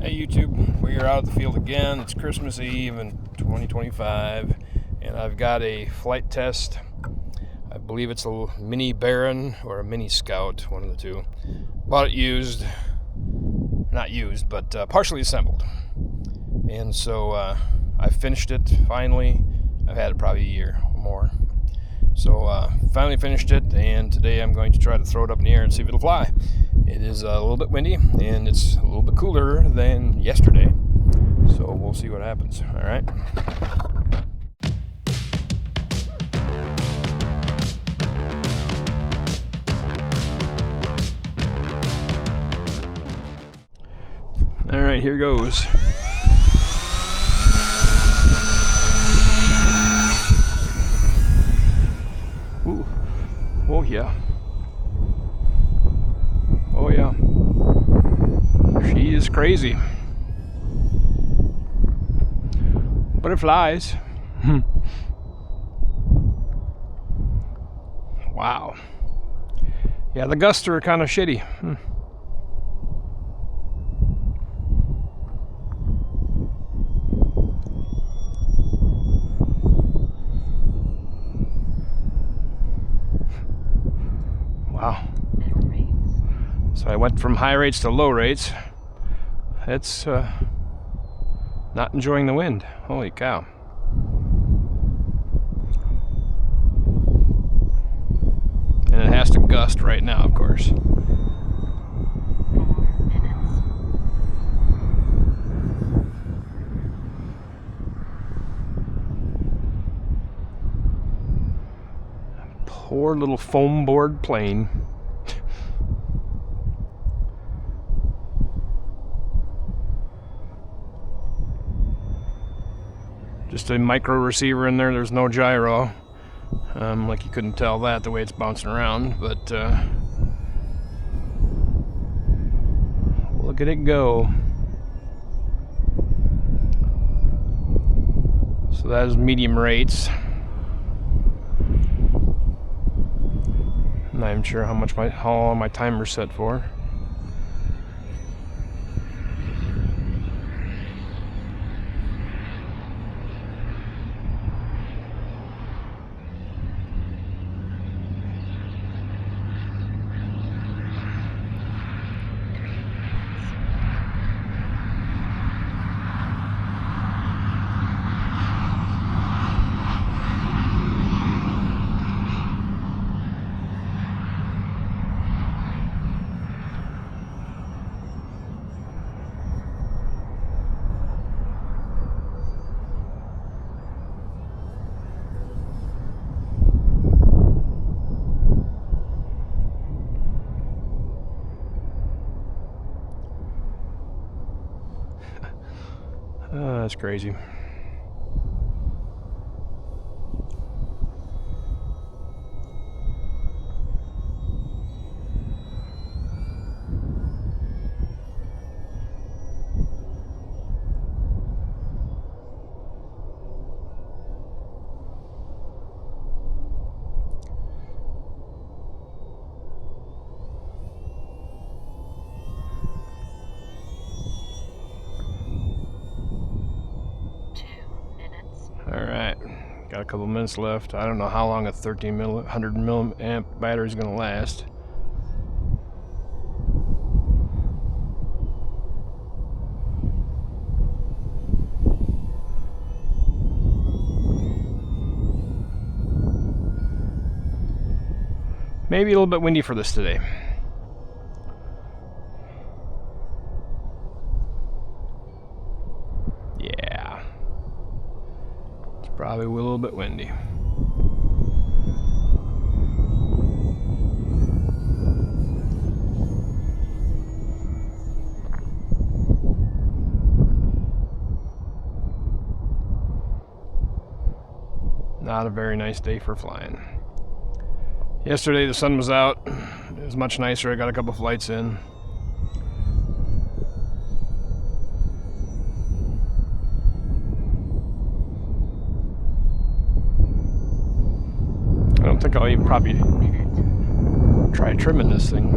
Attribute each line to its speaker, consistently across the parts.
Speaker 1: Hey YouTube, we are out of the field again. It's Christmas Eve in 2025 and I've got a flight test. I believe it's a mini Baron or a mini Scout, one of the two. Bought it used, not used, but partially assembled. And so I finished it finally. I've had it probably a year or more. So finally finished it, and today I'm going to try to throw it up in the air and see if it'll fly. It is a little bit windy and it's a little bit cooler than yesterday, so we'll see what happens. All right. All right, here goes. Ooh. Oh yeah. Oh yeah. She is crazy. But it flies. Wow. Yeah, the gusts are kind of shitty. Wow. So I went from high rates to low rates. It's not enjoying the wind. Holy cow. And it has to gust right now, of course. Poor little foam board plane. Just a micro receiver in there. There's no gyro. Like you couldn't tell that the way it's bouncing around, but look at it go. So that is medium rates. I'm not even sure how long my timer's set for. That's crazy. Alright, got a couple minutes left. I don't know how long a 1300 milliamp battery is going to last. Maybe a little bit windy for this today. Yeah. It's probably a little bit windy. Not a very nice day for flying. Yesterday the sun was out. It was much nicer. I got a couple flights in. I don't think I'll even probably try trimming this thing.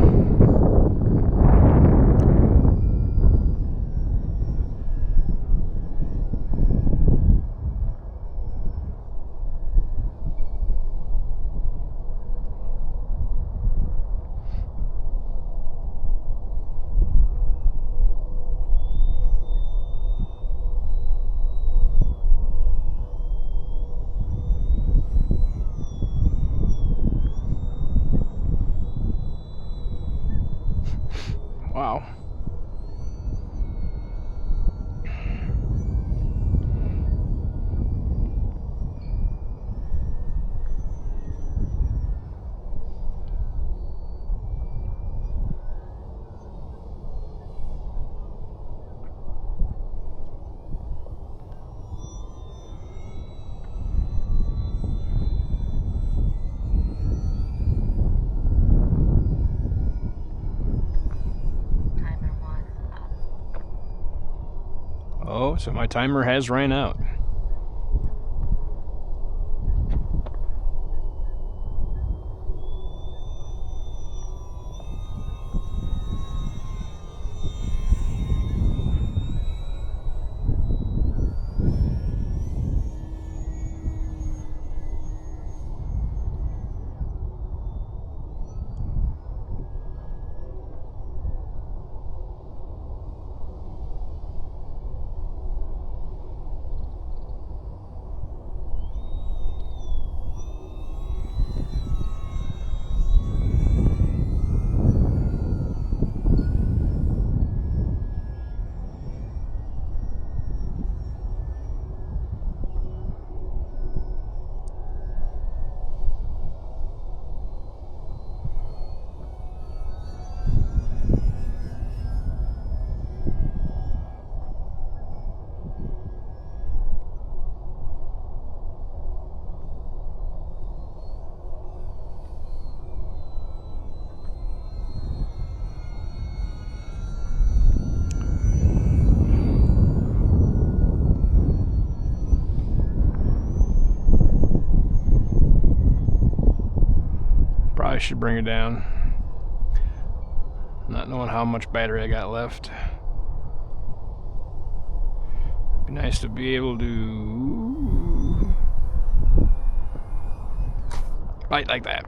Speaker 1: Wow. Oh, so my timer has ran out. Probably should bring it down. Not knowing how much battery I got left. Be nice to be able to bite like that.